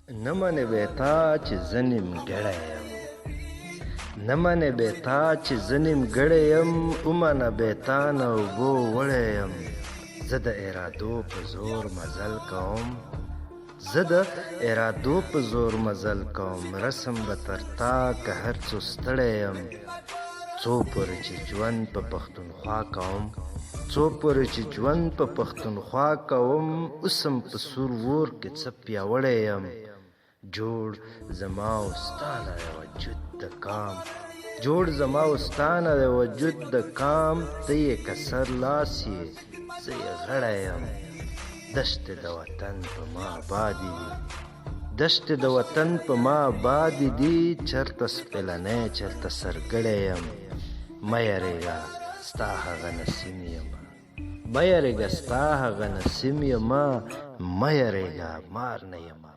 نه منې به تا چې زه نیمګړی یم، نه منې به تا چې زه نیمګړی یم، ومنه به تا نه اوبو وړی یم. زه د ارادو په زور مزل کوم، زه د ارادو په زور مزل کوم، رسم به تر تا که هر څو ستړی یم. څو پورې چې ژوند په پښتونخوا کوم، څو پورې چې ژوند په پښتونخوا کوم، اوسم په سور ور کې څه پیاوړی یم. جوړ زما او ستا نه د وجود د کام، جوړ زما او ستا نه د وجود د کام، ته یې که سر لاس یې زه یې غړی یم. دشتې د وطن په ما آبادې دي، دشتې د وطن په ما آبادې دي، چرته سپېلنی چرته سرګړی یم. مه یېرېږه ستا هغه نسیم یمه، مه یېرېږه ستا هغه نسیم یمه، مه یېرېږه مار نه یمه.